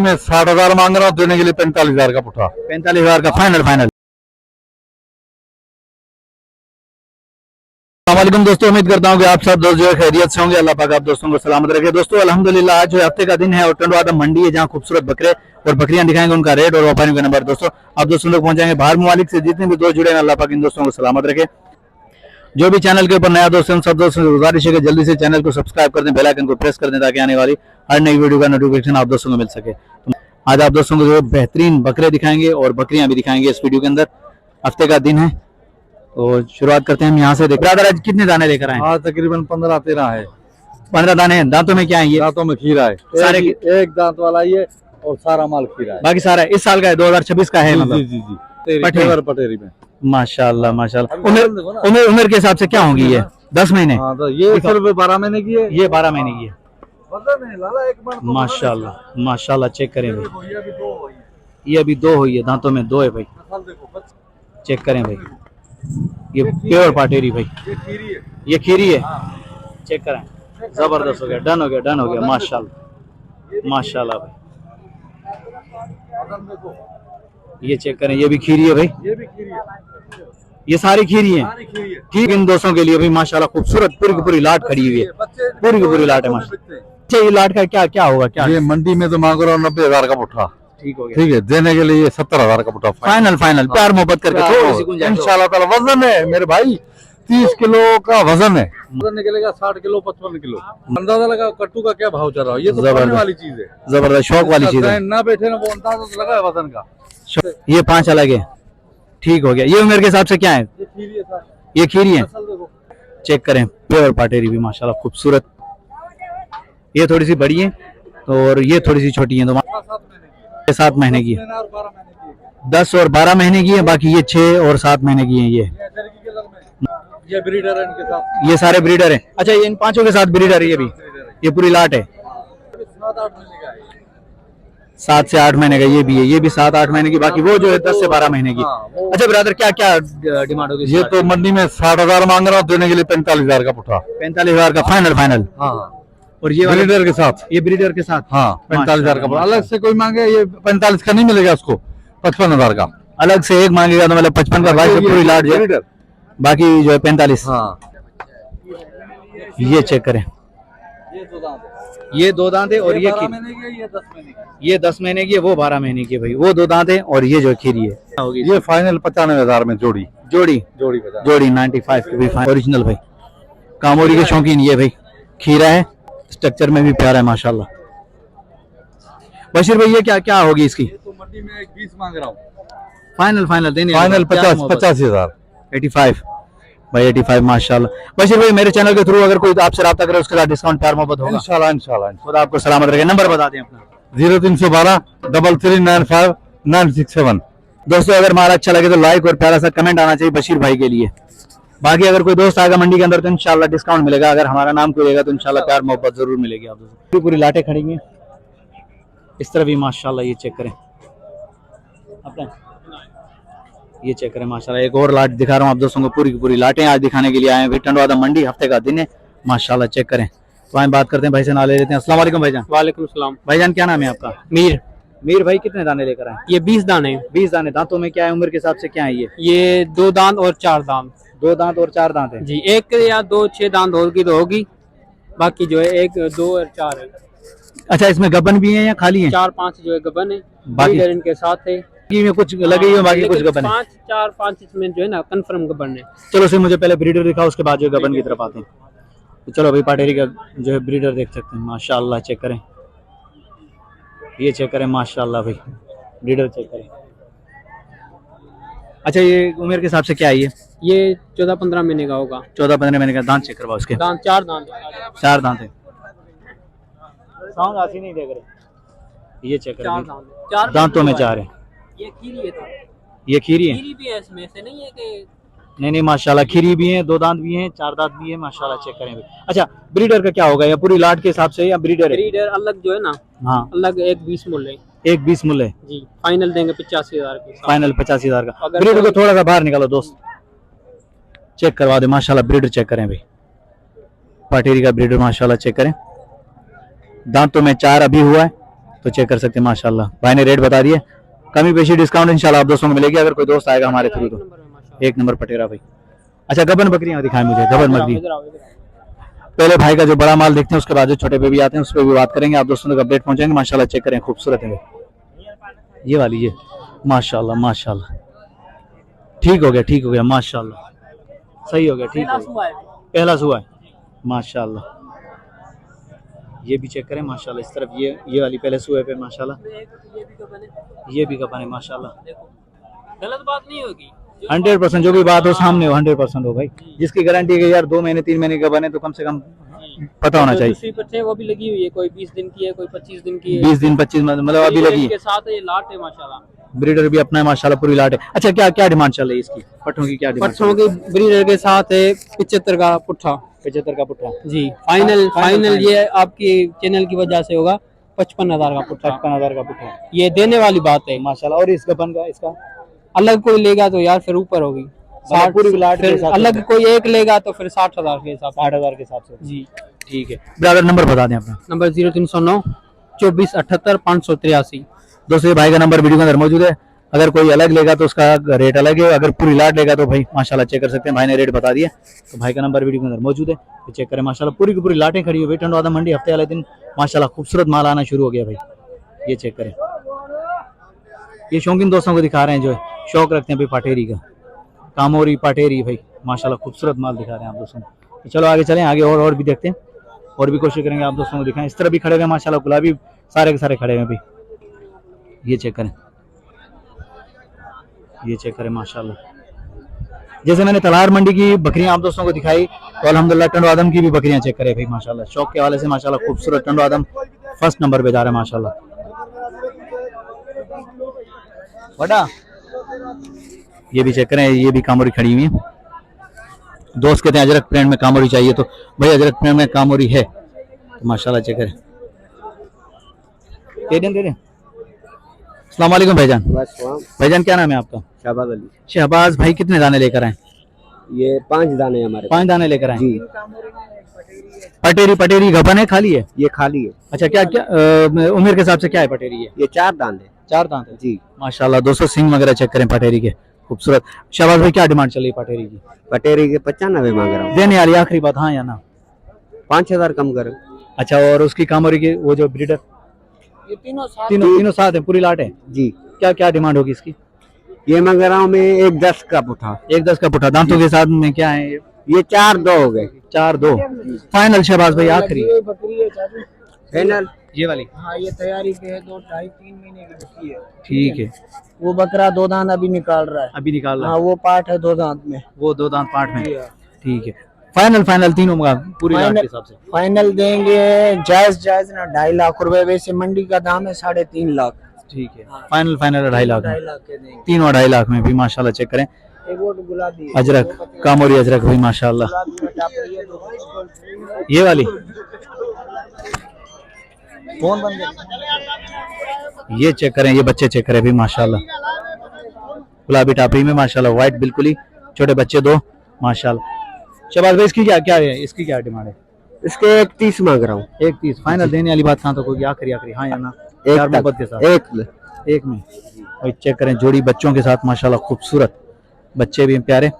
मैं 60,000 मांग रहा हूँ, देने के लिए 45,000 का पुठा। 45,000 का फाइनल फाइनल। अस्सलामुअलैकुम दोस्तों, उम्मीद करता हूँ कि आप सब दोस्त जो है खैरियत से होंगे। अल्लाह पाक आप दोस्तों को सलामत रखे। दोस्तों अल्हम्दुलिल्लाह आज जो हफ्ते का दिन है और टंडवादा मंडी है, जहाँ खूबसूरत बकरे और बकरियां दिखाएंगे, उनका रेट और व्यापारियों का नंबर। दोस्तों आप दोस्तों लोग पहुंचाएंगे बाहर ममालिक से। जितने भी दोस्त जुड़े हैं, अल्लाह पाक इन दोस्तों को सलामत रखे। जो भी चैनल के ऊपर नया दोस्त है, उन सब दोस्तों से गुजारिश है कि जल्दी से चैनल को सब्सक्राइब कर दें, बेल आइकन को प्रेस कर दें, ताकि आने वाली हर नई वीडियो का नोटिफिकेशन आप दोस्तों को मिल सके। तो आज आप दोस्तों को जो बेहतरीन बकरे दिखाएंगे और बकरियां भी दिखाएंगे इस वीडियो के अंदर। हफ्ते का दिन है तो शुरुआत करते हैं हम यहाँ से। ब्रदर आज कितने दाने लेकर आए? आज तकरीबन 15-13 है। 15 दाने हैं। दांतों में क्या है ये? दांतों में खीरा है, सारे एक दांत वाला ये और सारा माल खीरा है। बाकी सारा इस साल का है, 2026 का है मतलब। जी जी जी पटेरी में। माशाल्लाह माशाल्लाह। उम्र के हिसाब से क्या होंगी ये? 10 महीने। हाँ, तो ये सिर्फ 12 महीने की है, ये 12 महीने की है। लाला माशाल्लाह माशाल्लाह। चेक करें भाई, ये अभी 2 हुई है, दांतों में 2 है भाई। चेक करें भाई, ये प्योर पाटेरी भाई, ये खीरी है। चेक करें, जबरदस्त हो गया, डन हो गया, डन हो गया। माशाल्लाह माशाल्लाह भाई। ये चेक करें, ये भी खीरी है भाई, ये सारी खीरी है। ठीक, इन दोस्तों के लिए भी माशाल्लाह खूबसूरत पूरी की पूरी लाट खड़ी हुई है, पूरी की पूरी लाट है माशाल्लाह। अच्छा, ये लाट का क्या क्या होगा? क्या ये मंडी में तो मांग रहा हूँ 90,000 का पुठा। ठीक हो गया, ठीक है, देने के लिए 70,000 का पुठा फाइनल फाइनल। प्यार मोहब्बत करके थोड़ी सी गुंजाइश। इंशाल्लाह ताला। वजन है मेरे भाई, 30 किलो का वजन है। वजन निकलेगा 60 किलो 55 किलो। अंदाजा लगा कट्टू का क्या भाव चल रहा है। ये तो पढ़ने वाली चीज है, जबरदस्त शौक वाली चीज है। ना बैठे ना वो अंदाजा तो लगा है वजन का। ये 5 अलग है। ठीक हो गया। ये उम्र के हिसाब से क्या है? ये खीरी है। चेक करें, प्योर पाटेरी भी माशाल्लाह खूबसूरत। ये थोड़ी सी बड़ी है और ये थोड़ी सी छोटी है। तो 7 महीने की है, 10 और 12 महीने की है। बाकी ये 6 और 7 महीने की है। ये ब्रीडर है इनके साथ, ये सारे ब्रीडर हैं। अच्छा, ये इन 5 के साथ ब्रीडर है ये भी? ये पूरी लाट है। 7 से 8 महीने का ये भी है, ये भी 7-8 महीने की। बाकी वो जो है 10 से 12 महीने की। अच्छा ब्रदर, क्या क्या डिमांड होगी? ये तो मंडी में 60,000 मांग रहा हूँ, देने के लिए 45,000 का पुठा। 45,000 का फाइनल फाइनल। और ये ब्रीडर के साथ, ये ब्रीडर के साथ। हाँ 45,000 का पुठा। अलग से कोई मांगे ये 45 का नहीं मिलेगा, उसको 55,000 का अलग से एक मांगेगा तो मतलब 55 का। भाई पूरी लाट जो है, बाकी जो है 45। हाँ। ये चेक करें, ये 2 दांत है और ये 10 महीने की, ये 10 महीने की है, वो 12 महीने की है भाई। वो 2 दांत है और ये जो खीरी है। ये फाइनल 95,000 में जोड़ी। जोड़ी 95 की भी ओरिजिनल भाई। कामोरी के शौकीन ये भाई। खीरा है, स्ट्रक्चर में भी प्यारा है माशाल्लाह। बशीर भाई ये क्या क्या होगी इसकी? ये तो मंडी में 20 मांग रहा हूँ, फाइनल फाइनल देने फाइनल 85,000। 85 भाई, 85 माशाल्लाह। बशीर भाई मेरे चैनल के थ्रू अगर कोई आपसे राब्ता करे, उसके साथ डिस्काउंट प्यार मोहब्बत होगा इंशाल्लाह इंशाल्लाह। खुदा आपको सलामत रखे। नंबर बता दें अपना। 0312 3395 967। दोस्तों अगर हमारा अच्छा लगे तो लाइक और प्यारा सा कमेंट आना चाहिए बशीर भाई के लिए। बाकी अगर कोई दोस्त आएगा मंडी के अंदर तो इंशाल्लाह डिस्काउंट मिलेगा। अगर हमारा नाम कोई लेगा तो इंशाल्लाह प्यार मोहब्बत जरूर मिलेगी आप दोस्तों। पूरी पूरी लाटें खड़ी हैं इस तरह भी माशाल्लाह। ये चेक करें अपना, ये चेक करें माशाल्लाह। एक और लाट दिखा रहा हूँ आप दोस्तों को, पूरी की पूरी लाटें आज दिखाने के लिए आए हैं। टंडवादा मंडी, हफ्ते का दिन है माशाल्लाह। चेक करें। तो आए बात करते हैं भाई से, ना ले लेते हैं। अस्सलाम वालेकुम भाईजान। वालेकुम सलाम। भाईजान क्या नाम है आपका? मीर भाई कितने दाने लेकर आए? ये 20 दाने। 20 दाने। दांतों में क्या है, उम्र के हिसाब से क्या है ये? ये 2 दांत और 4 दांत। 2 दांत और 4 दांत है जी। 1 या 2 6 दांत होगी तो होगी, बाकी जो है 1 2 और 4 है। अच्छा, इसमें गबन भी है या खाली है? 4-5 जो है गबन है, बाकी इनके साथ है। में कुछ लगी है, बाकी कुछ गबन है। 5 इसमें जो है ना कंफर्म गबन है। चलो सिर्फ मुझे पहले ब्रीडर दिखाओ, उसके बाद जो गबन की तरफ आते हैं। तो चलो भाई पाटेरी का जो है ब्रीडर देख सकते हैं माशाल्लाह। चेक करें, ये चेक करें माशाल्लाह भाई, ब्रीडर चेक करें। अच्छा, ये उम्र के हिसाब से क्या है ये? ये 14-15 महीने का होगा। 14-15 महीने का। दांत चेक करवाओ उसके। दांत 4 दांत। 4 दांत है। साउंड आसी नहीं देख रहे। ये चेक करें, 4 दांतों में 4 है। ये खीरी है, ये खीरी है? खीरी भी है इसमें, से नहीं है कि नहीं माशाल्लाह, खीरी भी है, 2 दांत भी हैं, 4 दांत भी है माशाल्लाह। चेक करें भाई। अच्छा, ब्रीडर का क्या होगा, या पूरी लाट के हिसाब से या ब्रीडर है? ब्रीडर अलग जो है ना, हाँ अलग 1-20 मूल्य। 1-20 मूल्य है जी। फाइनल देंगे 85,000 की। फाइनल 85,000 का। अगर ब्रीडर को थोड़ा सा बाहर निकालो दोस्त, चेक करवा दे माशाल्लाह। ब्रीडर चेक करें भाई, पाटेरी का ब्रीडर माशाल्लाह। चेक करें, दांतों में 4 अभी हुआ है तो चेक कर सकते हैं माशाल्लाह। भाई ने रेट बता दिए, कमी पेशी डिस्काउंट इंशाल्लाह आप दोस्तों को मिलेगी अगर कोई दोस्त आएगा हमारे थ्रू तो। एक नंबर पटेरा भाई। अच्छा गबन बकरियां दिखाएं मुझे, गबन बकरी। पहले भाई का जो बड़ा माल देखते हैं उसके बाद जो छोटे पे भी आते हैं उस पर भी बात करेंगे, आप दोस्तों तक अपडेट पहुंचाएंगे। माशाल्लाह चेक करें, खूबसूरत है भाई। ये वाली ये माशाल्लाह माशाल्लाह, ठीक हो गया, ठीक हो गया माशाल्लाह, सही हो गया, ठीक हो गया, पहला सुआ है माशाल्लाह। ये भी चेक करें माशाल्लाह, इस तरफ ये वाली पहले सुए पे माशाल्लाह, ये भी कपन है माशाल्लाह। गलत बात नहीं होगी, 100% जो भी बात हो सामने हो, 100% हो भाई। जिसकी गारंटी है कि यार 2 महीने 3 महीने का बने तो कम से कम पता होना चाहिए। दूसरी पट्टे वो भी लगी हुई है, कोई 20 दिन की है, कोई 25 दिन की है। 20 दिन 25 मतलब अभी लगी है। के साथ ये लाट है माशाल्लाह, ब्रीडर भी अपना है माशाल्लाह, पूरी लाट है। अच्छा क्या क्या डिमांड चल रही है इसकी पट्टों की, क्या डिमांड? पट्टों के ब्रीडर के साथ है 75 का पुट्ठा। 75 का पुट्ठा जी फाइनल ये आपकी चैनल की वजह से होगा 55,000 का पुट्ठा। 55,000 का पुट्ठा ये देने वाली बात है माशाल्लाह। और इस गबन का इसका अलग कोई लेगा तो यार फिर ऊपर होगी, पूरी लाट के फिर हिसाब से अलग कोई एक लेगा तो फिर 60,000 के हिसाब से। 60,000 के हिसाब से जी ठीक है। ब्रदर नंबर बता दें अपना। नंबर 0309 24 78 583। दोस्तों ये भाई का नंबर वीडियो के अंदर मौजूद है, अगर कोई अलग लेगा तो उसका रेट अलग है, अगर पूरी लाट लेगा तो भाई माशाल्लाह चेक कर सकते हैं, भाई ने रेट बता दिया। तो भाई का नंबर वीडियो के अंदर मौजूद है, तो चेक करें माशाल्लाह। पूरी की पूरी लाटें खड़ी हुई, टंडवादा मंडी हफ्ते वाले दिन माशाल्लाह खूबसूरत माल आना शुरू हो गया भाई। ये चेक करें, ये शौकीन दोस्तों को दिखा रहे हैं जो शौक रखते हैं भाई पाटेरी का, कामोरी पाटेरी भाई माशाल्लाह खूबसूरत माल दिखा रहे हैं आप दोस्तों को। तो चलो आगे चलें, आगे और भी देखते हैं, और भी कोशिश करेंगे आप दोस्तों को दिखाएं। इस तरह भी खड़े हुए माशाल्लाह, गुलाबी सारे के सारे खड़े हुए भाई। ये चेक करें, ये चेक करें माशाल्लाह। जैसे मैंने तलार मंडी की बकरियां आप दोस्तों को दिखाई, तो अल्हम्दुलिल्लाह टंडो आदम की भी बकरियां चेक करें भाई माशाल्लाह। शौक के हवाले से माशाल्लाह खूबसूरत टंडो आदम फर्स्ट नंबर पे जा रहा है माशाल्लाह। बड़ा ये भी चेक करें, ये भी कामोरी खड़ी हुई है। दोस्त कहते हैं अजरक प्रिंट में कामोरी चाहिए, तो भाई अजरक प्रिंट में कामोरी है तो माशाल्लाह चेक करें। दे दें। अस्सलाम वालेकुम भाईजान। भाईजान क्या नाम है आपका? शहबाज अली। शहबाज भाई कितने दाने लेकर आए? ये 5 दाने हमारे 5 दाने लेकर आए जी। पटेरी गबन है, खाली है? ये खाली है। अच्छा क्या क्या उम्र के हिसाब से क्या है पटेरी? ये 4 दांत है। 4 दांत है जी माशाल्लाह। 200 सिंग वगैरह चेक करें पटेरी के, खूबसूरत। शहबाज भाई क्या डिमांड चल रही है पटेरी की? पटेरी के 95 मांग रहा हूँ। देने वाली आखिरी बात हाँ या ना? 5,000 कम करो। अच्छा और उसकी कामोरी की वो जो ब्रीडर ये तीनों साथ है, पूरी लाट है जी। क्या क्या डिमांड होगी इसकी? ये मांग रहा हूँ मैं 1,10 का पुठा। 1,10 का पुठा। दांतों के साथ में क्या है? ये 4-2 हो गए। 4-2 फाइनल। शहबाज भाई आखिरी फाइनल ये वाली। हाँ ये तैयारी पे है, 2-2.5-3 महीने की बची है। ठीक है, वो बकरा 2 दांत अभी निकाल रहा है। अभी निकाल रहा हाँ है वो पार्ट है 2 दांत में, वो 2 दांत पार्ट में। ठीक है, फाइनल तीनों का पूरी लाट के हिसाब से फाइनल देंगे जायज ना 2.5 लाख रुपए। वैसे मंडी का दाम है 3.5 लाख। ठीक है, फाइनल 2.5 लाख में। 2.5 लाख के देंगे। 3 और 2.5 लाख में भी माशाल्लाह चेक करें। एक वो गुलाबी अजरक कामोरी अजरक भी माशाल्लाह। ये वाली फोन बंद कर। ये चेक करें, ये बच्चे चेक करें भी माशाल्लाह, गुलाबी टापरी में माशाल्लाह, व्हाइट बिल्कुल ही, छोटे बच्चे 2 माशाल्लाह। शहबाज भाई इसकी क्या है, इसकी क्या डिमांड है? इसके 1,30 मांग रहा हूँ। 1,30 फाइनल देने वाली बात कहाँ तक होगी? आखिरी हाँ या ना? एक प्यार तक। मोहब्बत के साथ एक में भाई चेक करें, जोड़ी बच्चों के साथ माशाल्लाह, खूबसूरत बच्चे भी प्यारे,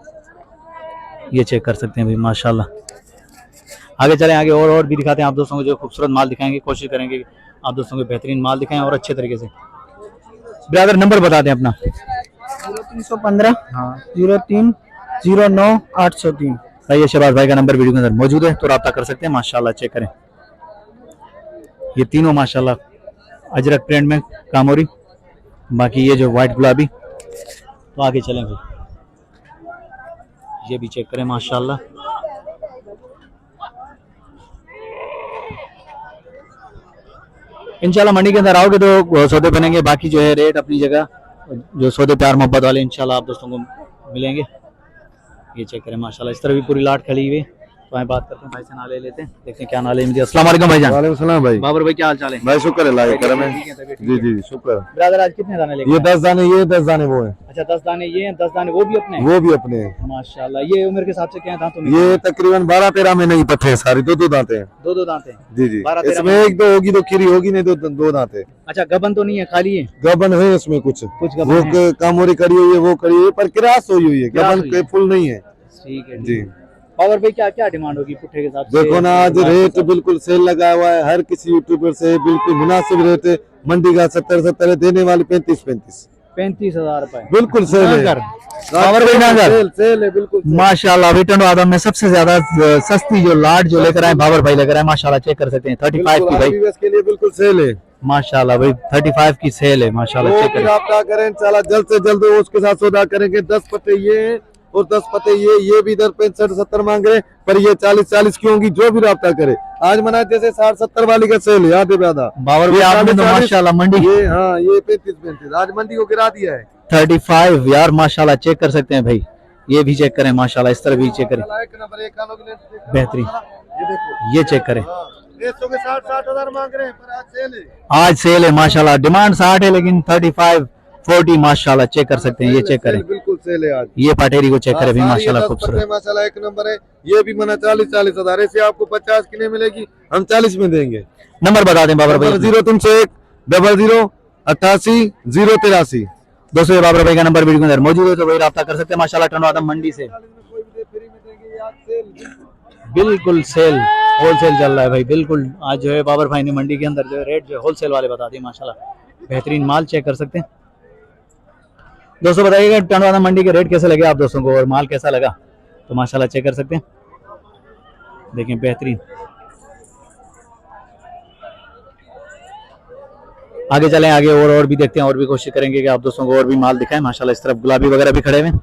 ये चेक कर सकते हैं भाई माशाल्लाह। आगे चलें, आगे और भी दिखाते हैं आप दोस्तों को, जो खूबसूरत माल दिखाएंगे, कोशिश करेंगे कि आप दोस्तों को बेहतरीन माल दिखाएं और अच्छे तरीके से। ब्रदर नंबर बता दें अपना। 0315 हाँ 03 09 803। भाई ये शहबाज भाई का नंबर वीडियो के अंदर मौजूद है, तो रब्ता कर सकते हैं माशाल्लाह। चेक करें, ये तीनों माशाल्लाह अजरक प्रिंट में कामोरी, बाकी ये जो व्हाइट गुलाबी। तो आगे चलें भाई, ये भी चेक करें माशाल्लाह। इंशाल्लाह मंडी के अंदर आओगे तो सौदे बनेंगे, बाकी जो है रेट अपनी जगह, जो सौदे प्यार मोहब्बत वाले इंशाल्लाह आप दोस्तों को मिलेंगे। ये चेक करें माशाल्लाह, इस तरह भी पूरी लाट खड़ी हुई, तो आए बात करते हैं भाई से, नाले लेते हैं, देखते हैं क्या नाले मिलती है। अस्सलाम वालेकुम भाईजान। वालेकुम सलाम भाई। बाबर भाई क्या हाल चाल है? भाई शुक्र है, लाए करम है। जी जी शुक्र। ब्रदर आज कितने दाने लेके ये आए? 10 दाने, ये 10 दाने वो है। अच्छा 10 दाने ये हैं, 10 दाने वो भी अपने हैं? वो भी अपने हैं। माशाल्लाह। ये उम्र के हिसाब से क्या है दांतों में? ये तकरीबन 12-13 महीने की पट्टे हैं सारी, दो दांते हैं। दो दांत हैं। जी जी। 12-13 इसमें एक दो होगी तो खीरी होगी, नहीं तो दो दांते। अच्छा गबन तो नहीं है, खाली है? गबन है इसमें कुछ गबन वो है। कामोरी करी हुई है, वो करी हुई है, पर क्रास हुई है, क्रास गबन हुई के है। फुल नहीं है। ठीक है जी। बाबर भाई क्या क्या डिमांड होगी पुट्ठे के हिसाब से? देखो ना, आज रेट बिल्कुल सेल लगा हुआ है, हर किसी यूट्यूबर से बिल्कुल मुनासिब रेट है। मंडी का 70 है, देने वाले 35 35,000 रुपए बिल्कुल सेल है। बाबर भाई नागर सेल है बिल्कुल। माशाल्लाह। रिटर्न आदम में सबसे ज्यादा सस्ती जो लाट जो लेकर आए बाबर भाई लेकर आए माशाल्लाह, चेक कर सकते हैं 35 की भाई के लिए बिल्कुल सेल है माशाल्लाह भाई, 35 की सेल है माशाल्लाह, वो चेक फिर करें। आप क्या करें, चला जल्द से जल्द उसके साथ सौदा करेंगे। 10 पत्ते ये हैं और 10 पत्ते ये भी इधर 65-70 मांग रहे हैं, पर ये 40-40 की होंगी, जो भी राब्ता करे। आज मना जैसे 60-70 वाली का सेल है, आधे पे आधा। बाबर भाई आपने तो माशाल्लाह मंडी ये हाँ ये 35 आज मंडी को गिरा दिया है। 35 यार माशाल्लाह, चेक कर सकते हैं भाई, ये भी चेक करें माशाल्लाह, इस तरह भी चेक करें, एक नंबर, एक कानों की लेंथ बेहतरीन। ये देखो, ये चेक करें, 60 हजार मांग रहे हैं, पर आज सेल है। आज सेल है माशाल्लाह। डिमांड 60 है लेकिन 35-40 माशाल्लाह, चेक कर सकते हैं, ये चेक करें। बिल्कुल सेल है आज। ये पटेरी को चेक करें भी माशाल्लाह, सारी 10 खूबसूरत। पत्ते माशाल्लाह एक नंबर है। ये भी मना 40-40 हजार, ऐसे आपको 50 की नहीं मिलेगी, हम 40 में देंगे। नंबर बता दें बाबर भाई। 030-100-88-083। दोस्तों ये बाबर भाई का नंबर वीडियो के अंदर मौजूद है, तो वही राब्ता कर सकते हैं माशाल्लाह। टनवादा मंडी से बिल्कुल सेल होलसेल चल रहा है भाई, बिल्कुल। आज जो है बाबर भाई ने मंडी के अंदर जो है रेट जो है होलसेल वाले बता दिए माशाल्लाह, बेहतरीन माल चेक कर सकते हैं। दोस्तों बताइएगा टनवादा मंडी के रेट कैसे लगे आप दोस्तों को और माल कैसा लगा, तो माशाल्लाह चेक कर सकते हैं, देखें बेहतरीन। आगे चलें, आगे और भी देखते हैं, और भी कोशिश करेंगे कि आप दोस्तों को और भी माल दिखाएं माशाल्लाह। इस तरफ गुलाबी वगैरह भी खड़े हुए हैं।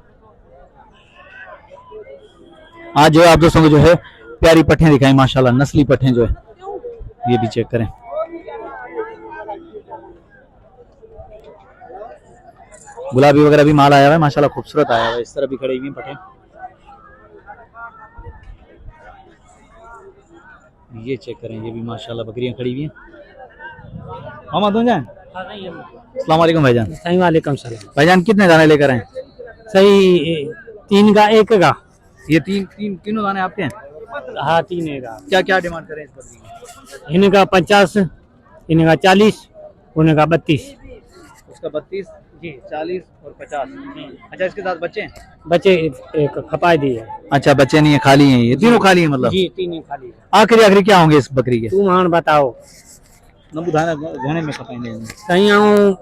आज जो है आप दोस्तों को जो है प्यारी पट्टियां दिखाएं माशाल्लाह, नस्ली पट्टियां जो है, ये भी चेक करें। गुलाबी वगैरह भी माल आया हुआ है माशाल्लाह, खूबसूरत आया हुआ है। इस तरह भी खड़ी हुई पट्टियां, ये चेक करें, ये भी माशाल्लाह बकरियां खड़ी हुई हैं। मामा तुम जाए। अस्सलाम वालेकुम भाईजान। सही वालेकुम सलाम। भाईजान कितने दाने लेकर आए? सही 3 का 1 का। ये तीनों दाने आपके हैं? हाँ 3 का। क्या क्या डिमांड करें इस बकरी की? इनका 50, इनका 40, उनका 32। उसका 32 जी, 40 और 50 जी। अच्छा इसके साथ बच्चे हैं? बच्चे एक खपाई दी है। अच्छा बच्चे नहीं है, खाली हैं, ये तीनों खाली हैं मतलब? जी 3 खाली है। आखिरी क्या होंगे इस बकरी के? तुम हाँ बताओ। घने में खपाएंगे। सही आऊँ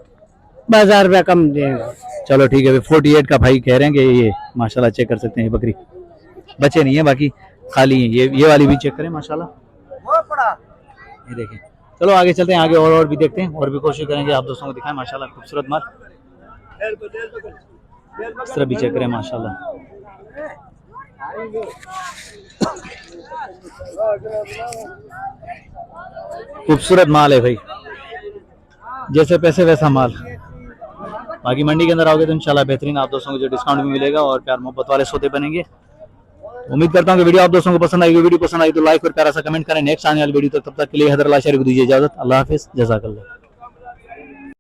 1000 रुपया कम देगा। चलो ठीक है, 48 का भाई कह रहे हैं कि ये माशाल्लाह, चेक कर सकते हैं। ये बकरी बच्चे नहीं है, बाकी खाली हैं। ये वाली भी चेक करें माशाल्लाह, ये देखें। चलो आगे चलते हैं, आगे और भी देखते हैं, और भी कोशिश करेंगे आप दोस्तों को दिखाएं माशाल्लाह, खूबसूरत माल। इस तरह भी चेक करें माशाल्लाह, खूबसूरत माल है भाई, जैसे पैसे वैसा माल। बाकी मंडी के अंदर आओगे तो इंशाल्लाह बेहतरीन आप दोस्तों को जो डिस्काउंट भी मिलेगा और प्यार मोहब्बत वाले सौदे बनेंगे। उम्मीद करता हूँ कि वीडियो आप दोस्तों को पसंद आएगी। वीडियो पसंद आई तो लाइक और प्यारा सा कमेंट करें। नेक्स्ट आने वाली वीडियो तक, तब तक के लिए हैदर अल्लाह शरीफ दीजिए इजाजत। अल्लाह हाफिज़, जज़ाकल्लाह।